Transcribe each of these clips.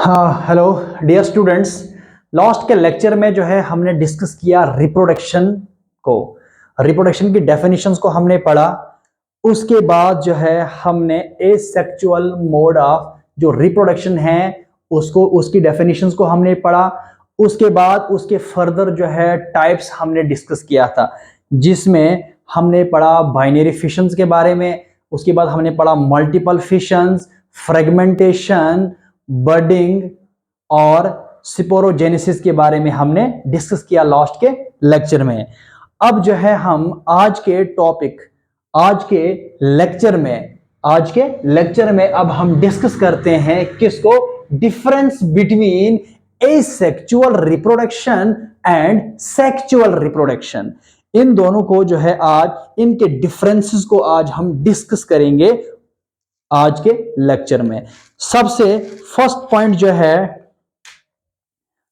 हाँ, hello dear students. Last के lecture में जो है हमने डिस्कस किया रिप्रोडक्शन को। रिप्रोडक्शन की डेफिनेशंस को हमने पढ़ा। उसके बाद जो है हमने एसेक्सुअल मोड ऑफ जो रिप्रोडक्शन है उसको उसकी डेफिनेशंस को हमने पढ़ा। उसके बाद उसके फर्दर जो है टाइप्स हमने डिस्कस किया था, जिसमें हमने पढ़ा बाइनरी फिशंस के बारे में। उसके बाद हमने पढ़ा मल्टीपल फिशंस, फ्रेगमेंटेशन, बर्डिंग और स्पोरोजेनेसिस के बारे में हमने डिस्कस किया लास्ट के लेक्चर में। अब जो है हम आज के टॉपिक आज के लेक्चर में अब हम डिस्कस करते हैं किसको, difference between asexual reproduction and sexual reproduction. इन दोनों को जो है आज इनके डिफरेंसेस को आज हम डिस्कस करेंगे आज के लेक्चर में। सबसे फर्स्ट पॉइंट जो है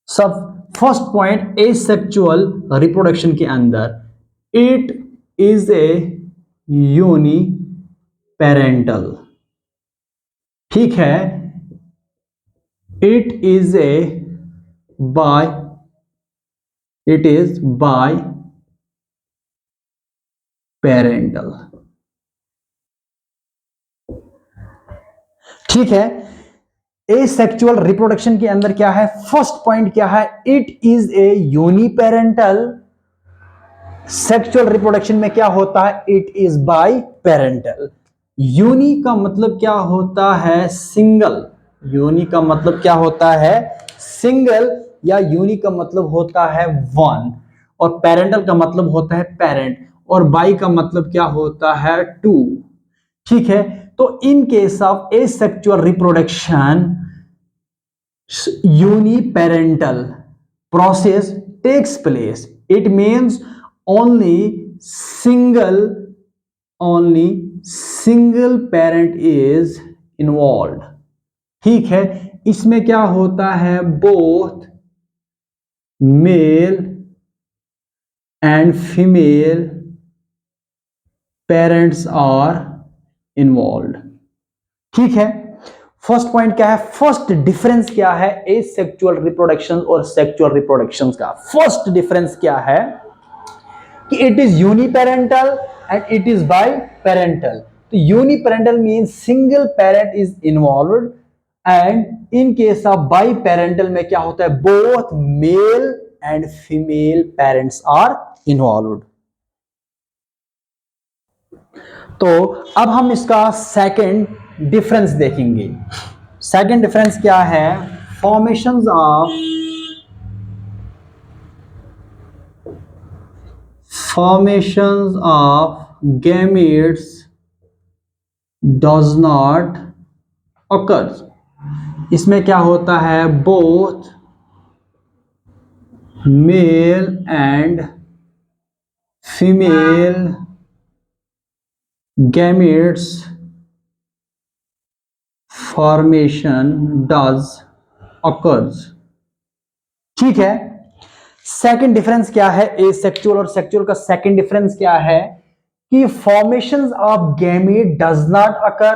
फर्स्ट पॉइंट एसेक्सुअल रिप्रोडक्शन के अंदर it is a uniparental. ठीक है, इट इज बाय पेरेंटल। ठीक है, एसेक्सुअल रिप्रोडक्शन के अंदर क्या है, फर्स्ट पॉइंट क्या है, it is a uniparental. Sexual reproduction में क्या होता है, it is biparental. Uni का मतलब क्या होता है, सिंगल। यूनि का मतलब क्या होता है, सिंगल, या यूनि का मतलब होता है वन, और पेरेंटल का मतलब होता है पेरेंट, और बाई का मतलब क्या होता है, टू। ठीक है, तो इन case of asexual reproduction uniparental process takes place. It means only single parent is involved. ठीक है, इसमें क्या होता है, both male and female parents are involved. ठीक है, फर्स्ट पॉइंट क्या है, फर्स्ट डिफरेंस क्या है एसेक्सुअल रिप्रोडक्शन और सेक्सुअल रिप्रोडक्शन का। फर्स्ट डिफरेंस क्या है कि it is uniparental and it is biparental. तो uniparental means single parent is involved, and in case of biparental में क्या होता है, both male and female parents are involved. तो अब हम इसका सेकंड डिफरेंस देखेंगे। सेकंड डिफरेंस क्या है, formations of gametes does not occur। इसमें क्या होता है, both male and female gametes formation does occurs। ठीक है, सेकंड डिफरेंस क्या है एसेक्सुअल और सेक्सुअल का, सेकंड डिफरेंस क्या है कि formations of gamete does not occur,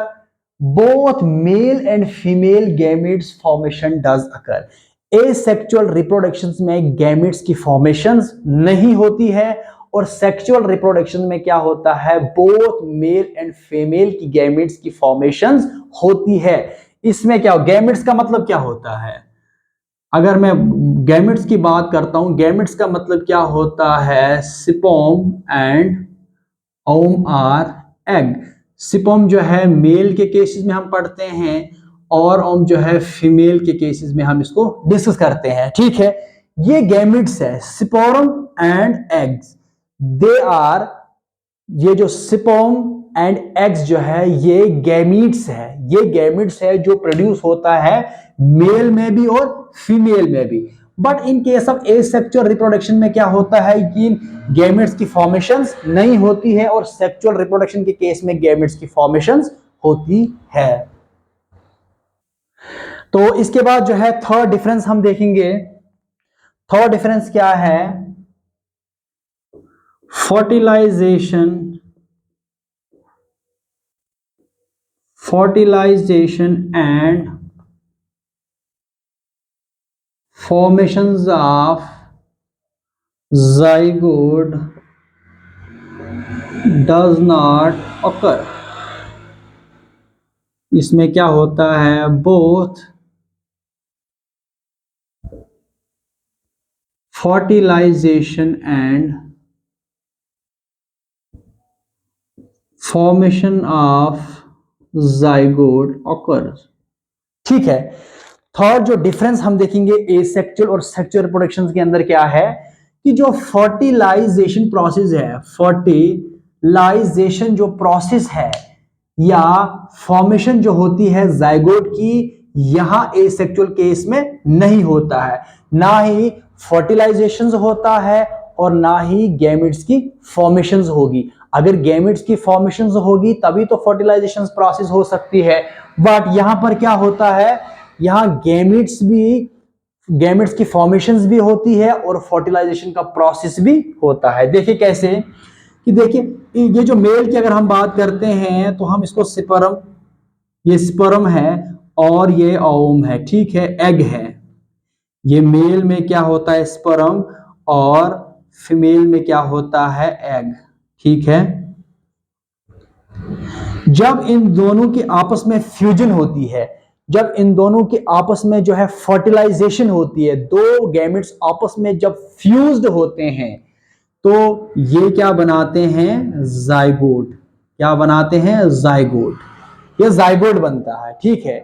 both male and female gametes formation does occur. Asexual reproductions में गैमेट्स की फॉर्मेशंस नहीं होती है, और सेक्सुअल रिप्रोडक्शन में क्या होता है, बोथ मेल एंड फीमेल की गैमेट्स की फॉर्मेशंस होती है। इसमें क्या, गैमेट्स का मतलब क्या होता है, अगर मैं गैमेट्स की बात करता हूं, गैमेट्स का मतलब क्या होता है, sperm and ovum or egg. Sperm जो है मेल के केसेस में हम पढ़ते हैं, और ओम जो है फीमेल के केसेस में हम इसको डिस्कस करते हैं। ठीक है, ये गैमेट्स है, sperm and eggs, they are, ये जो स्पर्म एंड एग्स जो है ये गैमीट्स है, ये गैमीट्स है जो प्रोड्यूस होता है मेल में भी और फीमेल में भी। But in case of asexual reproduction में क्या होता है कि गैमेट्स की फॉर्मेशंस नहीं होती है, और सेक्सुअल रिप्रोडक्शन के केस में गैमेट्स की फॉर्मेशंस होती है। तो इसके बाद जो है थर्ड डिफरेंस हम देखेंगे। थर्ड डिफरेंस क्या है, fertilization, and formations of zygote does not occur. इसमें क्या होता है, both fertilization and formation of zygote occurs. ठीक है। थर्ड जो डिफरेंस हम देखेंगे एसेक्सुअल और सेक्सुअल रिप्रोडक्शन के अंदर क्या है कि जो फर्टिलाइजेशन प्रोसेस है, फर्टिलाइजेशन जो प्रोसेस है या फॉर्मेशन जो होती है जाइगोट की, यहां एसेक्सुअल केस में नहीं होता है। ना ही फर्टिलाइजेशन होता है और ना ही गैमेट्स की फॉर्मेशंस होगी। अगर गैमेट्स की फॉर्मेशंस होगी तभी तो फर्टिलाइजेशन प्रोसेस हो सकती है, बट यहां पर क्या होता है, यहां गैमेट्स की फॉर्मेशंस भी होती है और फर्टिलाइजेशन का प्रोसेस भी होता है। देखिए कैसे कि देखिए ये जो मेल की अगर हम बात करते हैं तो हम इसको स्पर्म, ये स्पर्म है और ये ओवम है, ठीक है, एग है। ये मेल में क्या होता है स्पर्म और फीमेल में क्या होता है एग, ठीक है। जब इन दोनों की आपस में फ्यूजन होती है, जब इन दोनों के आपस में जो है फर्टिलाइजेशन होती है, दो गैमेट्स आपस में जब फ्यूज्ड होते हैं तो ये क्या बनाते हैं, जाइगोट। क्या बनाते हैं, जाइगोट। ये जाइगोट बनता है, ठीक है।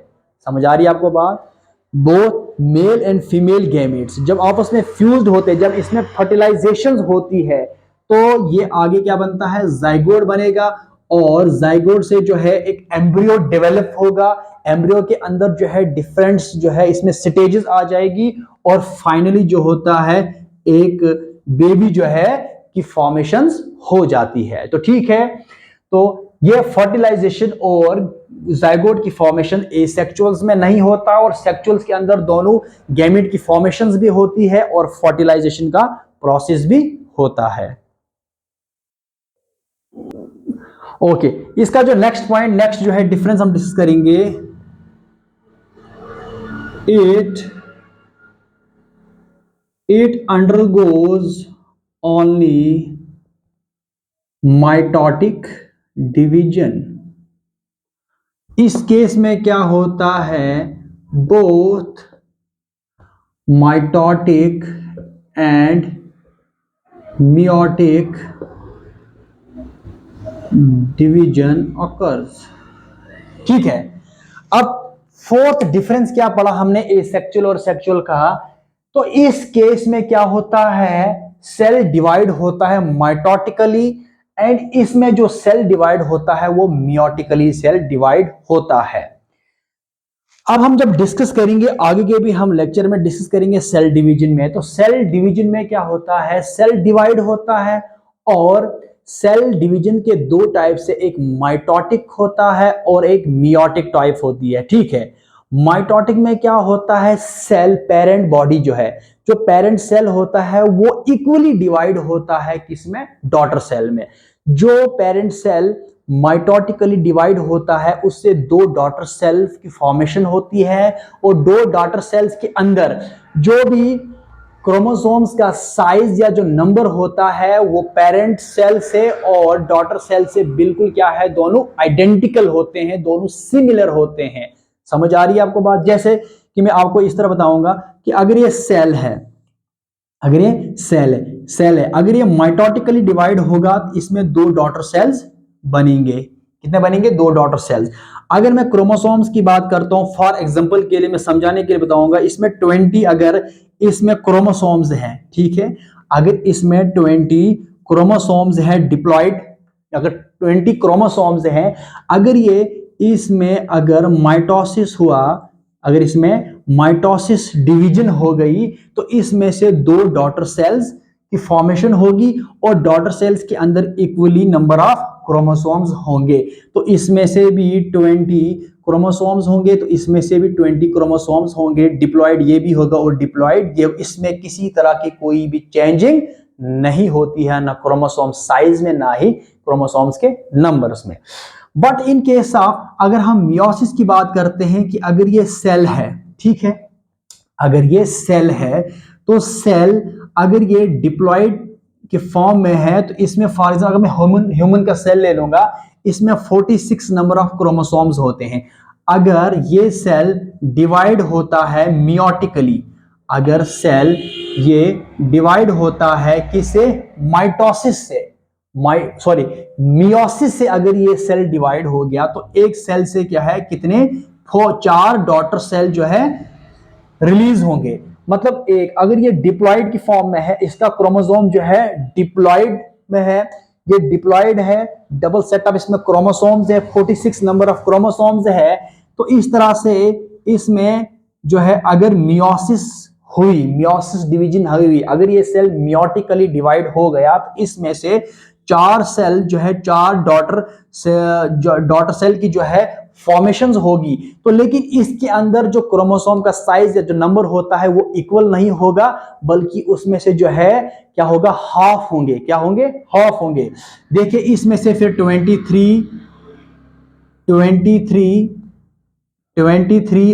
समझ आ रही है आपको बात। Both male and female gametes जब आपस में फ्यूज्ड होते हैं, जब इसमें फर्टिलाइजेशन होती है तो ये आगे क्या बनता है, जाइगोट बनेगा। और जाइगोट से जो है एक एम्ब्रियो डेवलप होगा। एम्ब्रियो के अंदर जो है डिफरेंट जो है इसमें स्टेजेस आ जाएगी और फाइनली जो होता है एक बेबी जो है की फॉर्मेशंस हो जाती है। तो ठीक है, तो ये फर्टिलाइजेशन और जाइगोट की फॉर्मेशन एसेक्सुअल्स में नहीं होता और सेक्सुअल्स के अंदर दोनों गैमेट की फॉर्मेशंस भी होती है और फर्टिलाइजेशन का प्रोसेस भी होता है। ओके, इसका जो नेक्स्ट पॉइंट, नेक्स्ट जो है डिफरेंस हम डिस्कस करेंगे, it undergoes only mitotic division. इस केस में क्या होता है, both mitotic and meiotic division occurs. ठीक है। अब फोर्थ डिफरेंस क्या पढ़ा हमने एसेक्सुअल और सेक्सुअल का, तो इस केस में क्या होता है, सेल डिवाइड होता है माइटोटिकली एंड इसमें जो सेल डिवाइड होता है वो मियोटिकली सेल डिवाइड होता है। अब हम जब डिस्कस करेंगे आगे के भी हम लेक्चर में डिस्कस करेंगे सेल डिवीजन में, तो सेल डिवीजन में क्या होता है, सेल डिवाइड होता है और सेल डिवीजन के दो टाइप से, एक माइटोटिक होता है और एक मियोटिक टाइप होती है। ठीक है, माइटोटिक में क्या होता है, सेल पेरेंट बॉडी जो है, जो पेरेंट सेल होता है वो इक्वली डिवाइड होता है किसमें, डॉटर सेल में। जो पेरेंट सेल माइटोटिकली डिवाइड होता है उससे दो डॉटर सेल्स की फॉर्मेशन होती है और दो डॉटर सेल्स के अंदर जो भी क्रोमोसोम्स का साइज या जो नंबर होता है वो पेरेंट सेल से और डॉटर सेल से बिल्कुल क्या है, दोनों आइडेंटिकल होते हैं, दोनों सिमिलर होते हैं। समझ आ रही है आपको बात। जैसे कि मैं आपको इस तरह बताऊंगा कि अगर ये सेल है, अगर ये सेल है, अगर ये माइटोटिकली डिवाइड होगा तो इसमें दो डॉटर सेल्स बनेंगे। कितने बनेंगे, दो डॉटर सेल्स। अगर मैं क्रोमोसोम्स की बात करता हूं, फॉर एग्जांपल के लिए मैं समझाने के लिए बताऊंगा, इसमें 20 अगर इसमें क्रोमोसोम्स हैं, ठीक है, अगर इसमें 20 क्रोमोसोम्स हैं डिप्लॉयड, अगर 20 क्रोमोसोम्स हैं, अगर ये इसमें अगर माइटोसिस हुआ, अगर इसमें माइटोसिस डिवीजन हो गई तो इसमें से दो डॉटर सेल्स की फॉर्मेशन होगी और डॉटर सेल्स के अंदर इक्वली नंबर ऑफ क्रोमोसोम्स होंगे। तो इसमें से भी 20 क्रोमोसोम्स होंगे, तो इसमें से भी 20 क्रोमोसोम्स होंगे। डिप्लॉयड ये भी होगा और डिप्लॉयड ये, इसमें किसी तरह की कोई भी चेंजिंग नहीं होती है, ना क्रोमोसोम साइज में ना ही क्रोमोसोम्स के नंबर्स में। बट इन केस ऑफ अगर हम मियोसिस की बात करते हैं कि अगर ये सेल है, ठीक है, अगर ये सेल है तो सेल अगर ये डिप्लॉयड के फॉर्म में है तो इसमें फॉर एग्जाम्पल अगर मैं ह्यूमन का सेल ले लूंगा, इसमें 46 नंबर ऑफ क्रोमोसोम्स होते हैं। अगर ये सेल डिवाइड होता है मियोटिकली, अगर सेल ये डिवाइड होता है किससे, माइटोसिस से, मियोसिस से अगर ये सेल डिवाइड हो गया तो एक सेल से क्या है, कितने 4 डॉटर सेल जो है रिलीज होंगे। मतलब एक, अगर ये डिप्लॉयड की फॉर्म में है, इसका क्रोमोसोम जो है डिप्लॉयड में है, ये डिप्लॉयड है, डबल सेटअप इसमें क्रोमोसोम्स है, 46 नंबर ऑफ क्रोमोसोम्स है। तो इस तरह से इसमें जो है अगर मियोसिस हुई, मियोसिस डिवीजन हुई, अगर ये सेल मियोटिकली डिवाइड हो गया तो इसमें से 4 सेल जो है, 4 डॉटर सेल की जो है फॉर्मेशंस होगी। तो लेकिन इसके अंदर जो क्रोमोसोम का साइज या जो नंबर होता है वो इक्वल नहीं होगा, बल्कि उसमें से जो है क्या होगा, हाफ होंगे। क्या होंगे, हाफ होंगे। देखिए इसमें से फिर 23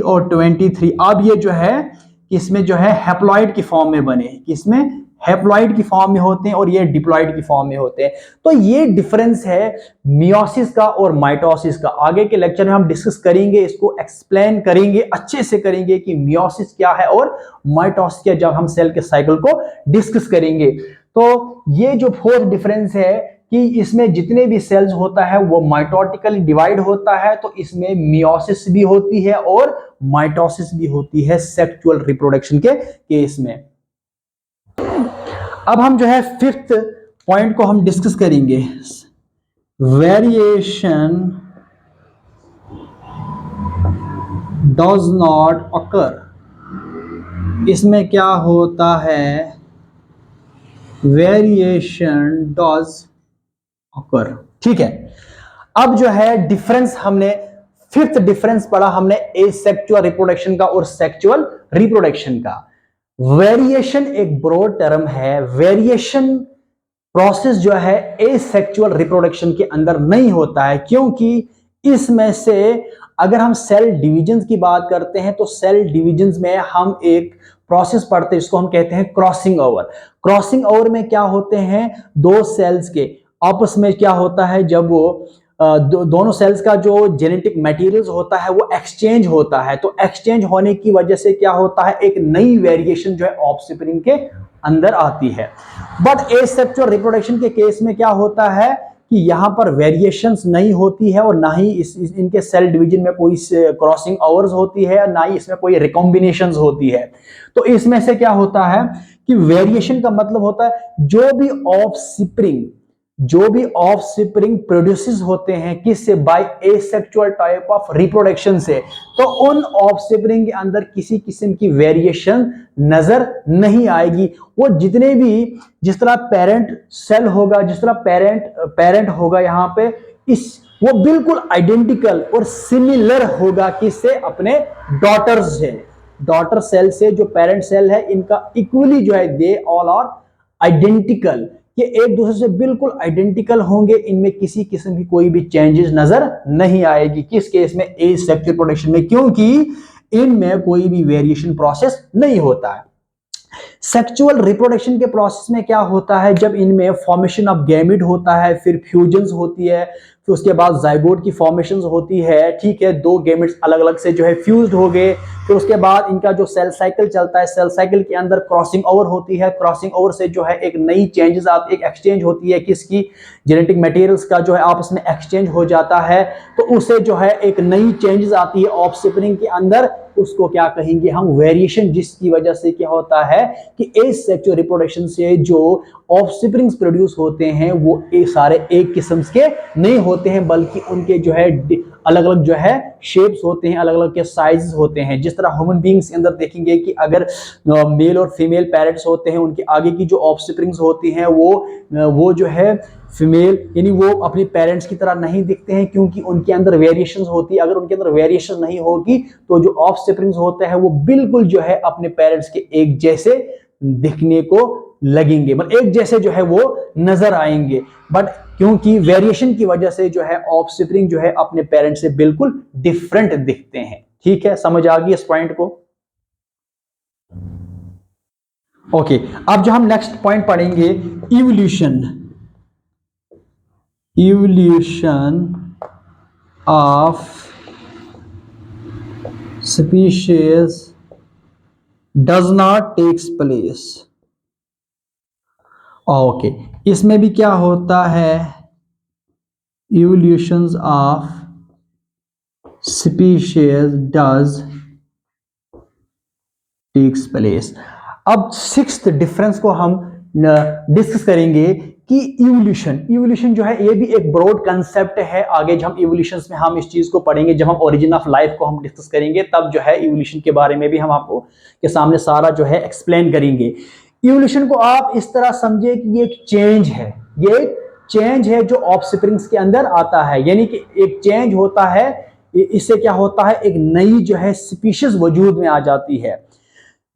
और 23, अब ये जो है किसमें जो है हैप्लॉइड की फॉर्म में बने, किसमें, हैप्लॉइड की फॉर्म में होते हैं और ये डिप्लॉइड की फॉर्म में होते हैं। तो ये डिफरेंस है मियोसिस का और माइटोसिस का। आगे के लेक्चर में हम डिस्कस करेंगे, इसको एक्सप्लेन करेंगे, अच्छे से करेंगे कि मियोसिस क्या है और माइटोसिस क्या, जब हम सेल के साइकिल को डिस्कस करेंगे। तो ये जो फोर्थ डिफरेंस है कि इसमें जितने भी सेल्स होता है वो माइटोटिकली डिवाइड होता है, तो इसमें मियोसिस भी होती है और माइटोसिस भी होती है सेक्सुअल रिप्रोडक्शन के केस में। अब हम जो है फिफ्थ पॉइंट को हम डिस्कस करेंगे, वेरिएशन डज नॉट अकर। इसमें क्या होता है, वेरिएशन डज अकर। ठीक है, अब जो है डिफरेंस हमने, फिफ्थ डिफरेंस पढ़ा हमने एसेक्सुअल रिप्रोडक्शन का और सेक्सुअल रिप्रोडक्शन का। वेरिएशन एक ब्रॉड टर्म है, वेरिएशन प्रोसेस जो है एसेक्सुअल रिप्रोडक्शन के अंदर नहीं होता है, क्योंकि इसमें से अगर हम सेल डिविजन्स की बात करते हैं तो सेल डिविजन्स में हम एक प्रोसेस पढ़ते हैं, इसको हम कहते हैं क्रॉसिंग ओवर। क्रॉसिंग ओवर में क्या होते हैं, दो सेल्स के आपस में क्या होता है, जब वो दोनों सेल्स का जो जेनेटिक मटेरियल्स होता है वो एक्सचेंज होता है, तो एक्सचेंज होने की वजह से क्या होता है, एक नई वेरिएशन जो है ऑफस्प्रिंग के अंदर आती है। बट एसेक्सुअल रिप्रोडक्शन के केस में क्या होता है कि यहां पर वेरिएशंस नहीं होती है और ना ही इनके सेल डिवीजन में कोई क्रॉसिंग ओवर्स होती है, ना ही इसमें कोई रिकॉम्बिनेशंस होती है। तो इसमें से क्या होता है कि वेरिएशन का मतलब होता है जो भी ऑफस्प्रिंग प्रोड्यूसेस होते हैं किससे, by asexual type of reproduction से, तो उन ऑफस्प्रिंग के अंदर किसी किस्म की वेरिएशन नजर नहीं आएगी। वो जितने भी, जिस तरह पेरेंट सेल होगा, जिस तरह पेरेंट होगा यहाँ पे, वो बिल्कुल आइडेंटिकल और सिमिलर होगा किससे, अपने डॉटर्स से, डॉटर सेल से। जो पेरेंट सेल है इनका इक्वली जो है, दे ऑल आर आइडेंटिकल, ये एक दूसरे से बिल्कुल आइडेंटिकल होंगे, इनमें किसी किस्म की कोई भी चेंजेस नजर नहीं आएगी। किस केस में, एसेक्सुअल रिप्रोडक्शन में, क्योंकि इनमें कोई भी वेरिएशन प्रोसेस नहीं होता है। सेक्सुअल रिप्रोडक्शन के प्रोसेस में क्या होता है, जब इनमें फॉर्मेशन ऑफ गैमेट होता है, फिर फ्यूजन्स होती है, फिर उसके बाद जाइगोट की फॉर्मेशन होती है। ठीक है, दो गैमेट्स अलग अलग से जो है फ्यूज्ड हो गए, फिर उसके बाद इनका जो सेल साइकिल चलता है, सेल साइकिल के अंदर क्रॉसिंग ओवर होती है, क्रॉसिंग ओवर से जो है एक नई चेंजेस आती, एक एक्सचेंज होती है, किसकी, जेनेटिक मटेरियल्स का जो है आपस में एक्सचेंज हो जाता है, तो उससे जो है एक नई चेंजेस आती है ऑफस्प्रिंग के अंदर, उसको क्या कहेंगे हम, वेरिएशन, जिसकी वजह से क्या होता है कि एसेक्सुअल रिप्रोडक्शन से जो ऑफस्प्रिंग्स प्रोड्यूस होते हैं वो सारे एक किस्म के नहीं होते हैं, बल्कि उनके जो है अलग अलग जो है शेप्स होते हैं, अलग अलग के साइजेस होते हैं। जिस तरह ह्यूमन बीइंग्स के अंदर देखेंगे कि अगर मेल और फीमेल पेरेंट्स होते हैं, उनके आगे की जो ऑफस्प्रिंग्स होती हैं वो जो है फीमेल, यानी वो अपने पेरेंट्स की तरह नहीं दिखते हैं, क्योंकि उनके अंदर वेरिएशंस होती है। अगर उनके अंदर वेरिएशन नहीं होगी तो जो ऑफस्प्रिंग्स होते हैं वो बिल्कुल जो है अपने पेरेंट्स के एक जैसे दिखने को लगेंगे, मतलब एक जैसे जो है वो नजर आएंगे। बट क्योंकि वेरिएशन की वजह से जो है ऑफस्प्रिंग जो है अपने पेरेंट्स से बिल्कुल डिफरेंट दिखते हैं। ठीक है, समझ आ गई इस पॉइंट को। ओके, अब जो हम नेक्स्ट पॉइंट पढ़ेंगे, evolution, evolution of species does not takes place. Okay, इसमें भी क्या होता है, evolutions of species does takes place. अब सिक्स्थ डिफरेंस को हम डिस्कस करेंगे कि इवोल्यूशन, इवोल्यूशन जो है ये भी एक ब्रॉड कंसेप्ट है। आगे जब हम इवोल्यूशन में हम इस चीज को पढ़ेंगे, जब हम ओरिजिन ऑफ लाइफ को हम डिस्कस करेंगे, तब जो है इवोल्यूशन के बारे में भी हम आपको के सामने सारा जो है एक्सप्लेन करेंगे। इवोल्यूशन को आप इस तरह समझे कि ये एक चेंज है, ये चेंज है जो ऑफस्प्रिंग्स के अंदर आता है, यानी कि एक चेंज होता है, इससे क्या होता है, एक नई जो है स्पीशीज वजूद में आ जाती है।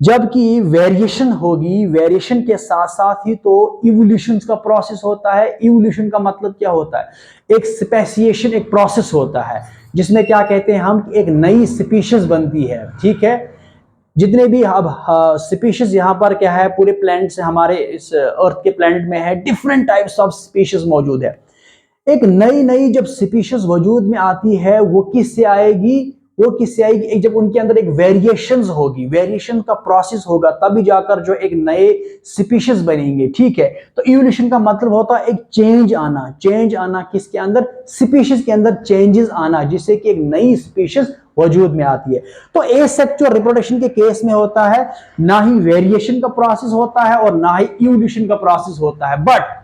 जबकि वेरिएशन होगी, वेरिएशन के साथ साथ ही तो इवोल्यूशन का प्रोसेस होता है। इवोल्यूशन का मतलब क्या होता है, एक स्पेसिएशन, एक प्रोसेस होता है जिसमें क्या कहते हैं हम, एक नई स्पीशीज बनती है। ठीक है, जितने भी अब स्पीशीज यहाँ पर क्या है, पूरे प्लैनेट से, हमारे इस अर्थ के प्लैनेट में है, डिफरेंट टाइप्स ऑफ स्पीशीज मौजूद है। एक नई नई जब स्पीशीज वजूद में आती है, वो किससे आएगी, वो किससे आएगी, एक जब उनके अंदर एक वेरिएशंस होगी, वेरिएशन का प्रोसेस होगा, तभी जाकर जो एक नए स्पीशीज बनेंगे। ठीक है, तो इवोल्यूशन का मतलब होता है एक चेंज आना, चेंज आना किसके अंदर, स्पीशीज के अंदर चेंजेस आना, जिससे कि एक नई स्पीशीज वजूद में आती है। तो एसेक्सुअल रिप्रोडक्शन के केस में होता है, ना ही वेरिएशन का प्रोसेस होता है और ना ही इवोल्यूशन का प्रोसेस होता है। बट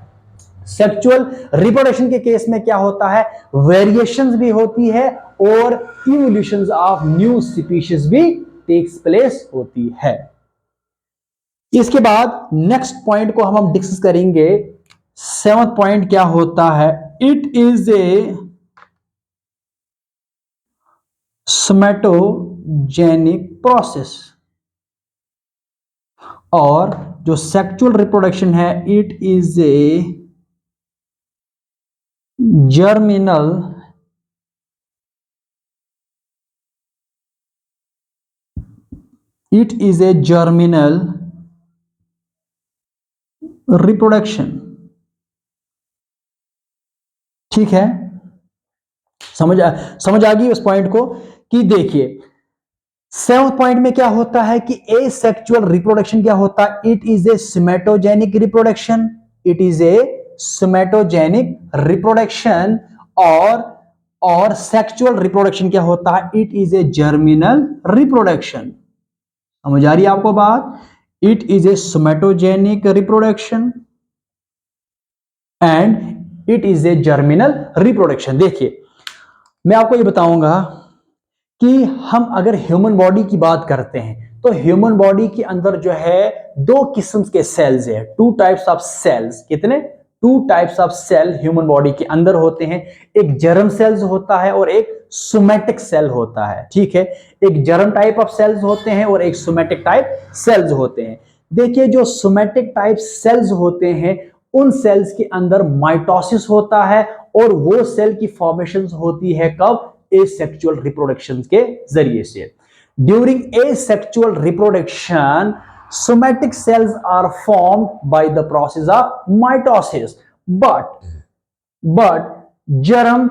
सेक्सुअल रिप्रोडक्शन के केस में क्या होता है, वेरिएशंस भी होती है और इवोल्यूशंस ऑफ न्यू स्पीशीज भी टेक्स प्लेस होती है। इसके बाद नेक्स्ट पॉइंट को हम डिस्कस करेंगे। सेवंथ पॉइंट क्या होता है, it is A somatogenic process. और जो सेक्सुअल रिप्रोडक्शन है, it is A germinal it is a germinal reproduction। ठीक है, समझ आ गई उस पॉइंट को, कि देखिए सेवंथ पॉइंट में क्या होता है कि एसेक्सुअल रिप्रोडक्शन क्या होता है, it is A somatogenic reproduction, it is A somatogenic reproduction. और सेक्सुअल रिप्रोडक्शन क्या होता है, it is A germinal reproduction. समझ आ रही है आपको बात, it is A somatogenic reproduction and it is A germinal reproduction. देखिए मैं आपको ये बताऊंगा कि हम अगर ह्यूमन बॉडी की बात करते हैं, तो ह्यूमन बॉडी के अंदर जो है दो किस्म के सेल्स है, टू टाइप्स ऑफ सेल्स। कितने, two types of cell human body के अंदर होते हैं। एक जर्म सेल्स होता है और एक सोमैटिक सेल होता है। ठीक है, एक जर्म टाइप ऑफ सेल्स होते हैं और एक सोमैटिक टाइप सेल्स होते हैं। देखिए जो सोमैटिक टाइप सेल्स होते हैं, उन सेल्स के अंदर माइटोसिस होता है और वो सेल की फॉर्मेशन होती है कब, एसेक्सुअल रिप्रोडक्शन के जरिए से। During asexual reproduction somatic cells are formed by the process of mitosis, but germ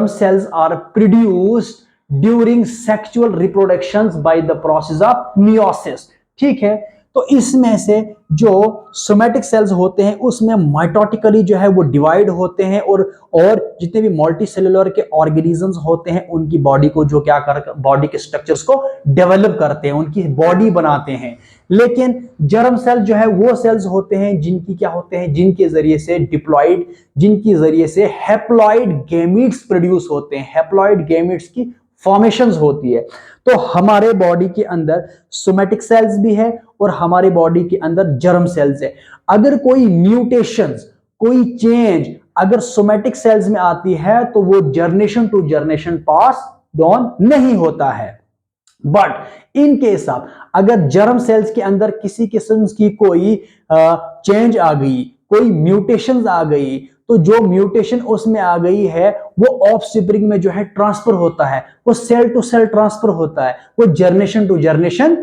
cells are produced during sexual reproductions by the process of meiosis। ठीक है, तो इसमें से जो सोमैटिक सेल्स होते हैं उसमें माइटोटिकली जो है वो डिवाइड होते हैं और जितने भी मल्टी सेलुलर के ऑर्गेनिजम्स होते हैं उनकी बॉडी को जो क्या कर, बॉडी के स्ट्रक्चर्स को डेवलप करते हैं, उनकी बॉडी बनाते हैं। लेकिन जर्म सेल जो है वो सेल्स होते हैं जिनकी क्या होते हैं, जिनके जरिए से डिप्लॉइड, जिनकी जरिए से हैप्लॉइड गैमीट्स प्रोड्यूस होते हैं, हैप्लॉइड गैमीट्स की फॉर्मेशंस होती है। तो हमारे बॉडी के अंदर सोमैटिक सेल्स भी है और हमारे बॉडी के अंदर जर्म सेल्स है। अगर कोई म्यूटेशंस, कोई चेंज अगर सोमैटिक सेल्स में आती है तो वो generation to generation pass on नहीं होता है। बट इन केस ऑफ अगर जर्म सेल्स के अंदर किसी किस्म की कोई चेंज आ गई, कोई म्यूटेशंस आ गई, तो जो म्यूटेशन उसमें आ गई है वो ऑफस्प्रिंग में जो है ट्रांसफर होता है, वो सेल टू सेल ट्रांसफर होता है, वो जनरेशन टू जनरेशन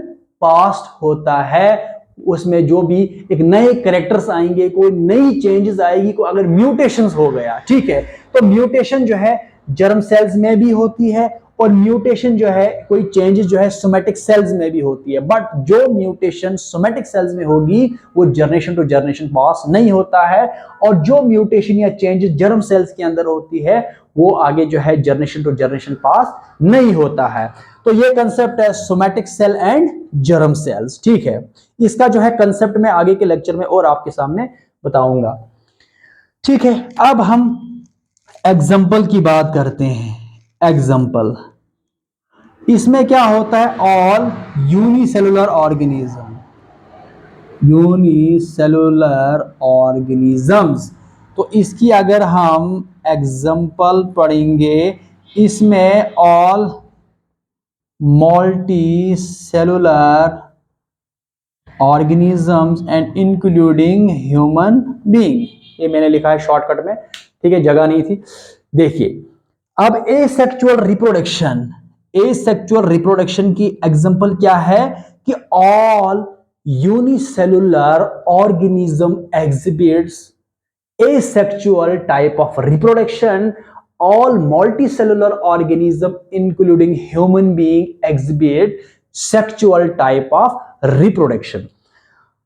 पास्ट होता है। उसमें जो भी एक नए कैरेक्टर्स आएंगे, कोई नई चेंजेस आएगी, कोई अगर म्यूटेशंस हो गया, ठीक है, तो म्यूटेशन जो है जर्म सेल्स में भी होती है और म्यूटेशन जो है कोई चेंजेस जो है सोमेटिक सेल्स में भी होती है। बट जो म्यूटेशन सोमेटिक सेल्स में होगी वो जनरेशन टू जनरेशन पास नहीं होता है, और जो म्यूटेशन या चेंजेस जर्म सेल्स के अंदर होती है वो आगे जो है जनरेशन टू जनरेशन पास नहीं होता है। तो ये कंसेप्ट है somatic cell and germ cells, ठीक है। इसका जो है कंसेप्ट मैं आगे के लेक्चर में और आपके सामने बताऊंगा, ठीक है। अब हम एग्जाम्पल की बात करते हैं। एग्जाम्पल, इसमें क्या होता है, all unicellular organism, unicellular organisms. तो इसकी अगर हम एग्जाम्पल पढ़ेंगे, इसमें all multi cellular organisms and including human being, ये मैंने लिखा है शॉर्टकट में, ठीक है, जगह नहीं थी। देखिए, अब एसेक्सुअल रिप्रोडक्शन, एसेक्सुअल रिप्रोडक्शन की एग्जांपल क्या है कि all unicellular organism exhibits asexual type of reproduction. All multicellular organism including human being exhibit sexual type of reproduction.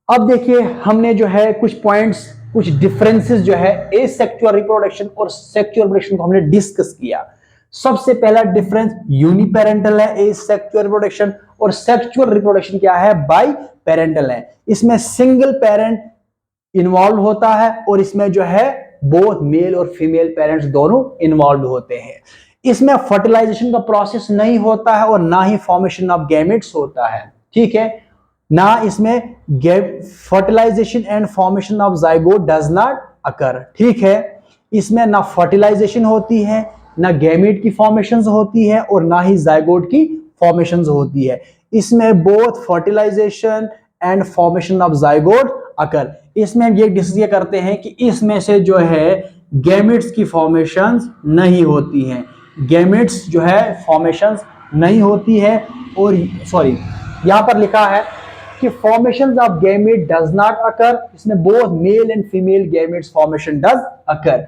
अब देखिए, हमने जो है कुछ पॉइंट्स, कुछ डिफरेंसेस जो है एसेक्सुअल रिप्रोडक्शन और सेक्सुअल रिप्रोडक्शन को हमने डिस्कस किया। सबसे पहला डिफरेंस यूनिपेरेंटल है एसेक्सुअल रिप्रोडक्शन, और सेक्सुअल रिप्रोडक्शन क्या है, बाई पेरेंटल है। इसमें सिंगल पेरेंट इन्वॉल्व होता है और इसमें जो है बोथ मेल और फीमेल पेरेंट्स दोनों इन्वॉल्व होते हैं। इसमें फर्टिलाइजेशन का प्रोसेस नहीं होता है और ना ही फॉर्मेशन ऑफ गैमेट्स होता है, ठीक है, ना इसमें fertilisation and formation of zygote does not occur, ठीक है। इसमें ना फर्टिलाइजेशन होती है, ना गैमेट की फॉर्मेशन होती है और ना ही जाइगोट की फॉर्मेशन होती है। इसमें both fertilization and formation of zygote occur. इसमें हम ये डिस्कस करते हैं कि इसमें से जो है गैमेट्स की फॉर्मेशंस नहीं होती हैं, गैमेट्स जो है फॉर्मेशंस नहीं होती है। और सॉरी, यहां पर लिखा है कि formations of gamete does not occur, इसमें both male and female gametes formation does occur.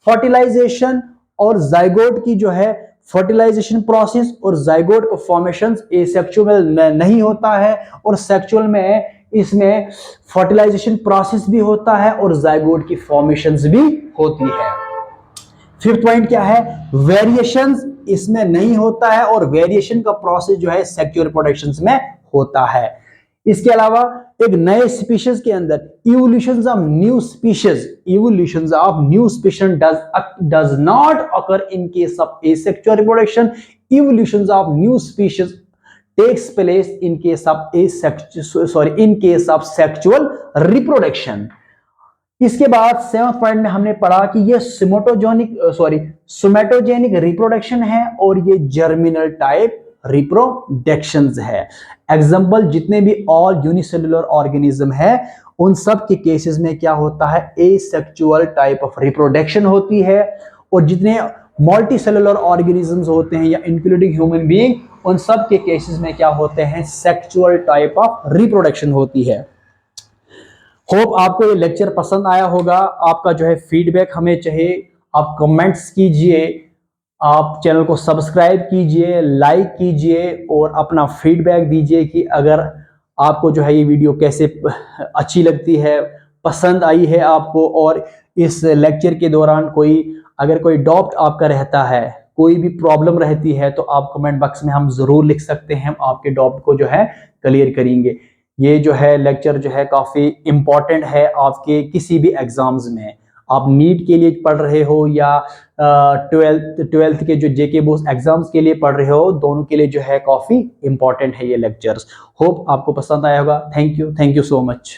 Fertilization और जाइगोट की जो है फर्टिलाइजेशन प्रोसेस और जाइगोट का फॉर्मेशन एसेक्सुअल में नहीं होता है, और सेक्सुअल में इसमें फर्टिलाइजेशन प्रोसेस भी होता है और जाइगोट की फॉर्मेशंस भी होती है। फिफ्थ पॉइंट क्या है, वेरिएशंस इसमें नहीं होता है और वेरिएशन का प्रोसेस जो है सेक्सुअल रिप्रोडक्शन में होता है। इसके अलावा एक नए स्पीशीज के अंदर evolution of new species does not occur in case of asexual reproduction. Evolution of new species takes place in case of sexual reproduction. इसके बाद सेवंथ पॉइंट में हमने पढ़ा कि ये सोमेटोजेनिक रिप्रोडक्शन है और ये जर्मिनल टाइप रिप्रोडक्शंस है। एग्जांपल, जितने भी ऑल यूनिसेलुलर ऑर्गेनिज्म है उन सब के केसेस में क्या होता है, एसेक्सुअल टाइप ऑफ रिप्रोडक्शन होती है, और जितने मल्टीसेलुलर ऑर्गेनिजम्स होते हैं या इंक्लूडिंग ह्यूमन बीइंग, उन सब के केसेस में क्या होते हैं, सेक्सुअल टाइप ऑफ रिप्रोडक्शन होती है। होप आपको ये लेक्चर पसंद आया होगा। आपका जो है फीडबैक हमें चाहिए, आप कमेंट्स कीजिए, आप चैनल को सब्सक्राइब कीजिए, लाइक कीजिए और अपना फीडबैक दीजिए कि अगर आपको जो है ये वीडियो कैसे अच्छी लगती है, पसंद आई है आपको, और इस लेक्चर के दौरान अगर कोई डाउट आपका रहता है, कोई भी प्रॉब्लम रहती है, तो आप कमेंट बॉक्स में हम जरूर लिख सकते हैं, हम आपके डाउट को जो है क्लियर करेंगे। ये जो है लेक्चर जो है काफ़ी इम्पॉर्टेंट है आपके किसी भी एग्जाम्स में। आप नीट के लिए पढ़ रहे हो या ट्वेल्थ के जो जेके बोर्ड एग्जाम्स के लिए पढ़ रहे हो, दोनों के लिए जो है काफ़ी इम्पॉर्टेंट है ये लेक्चर्स। होप आपको पसंद आया होगा। Thank you so much.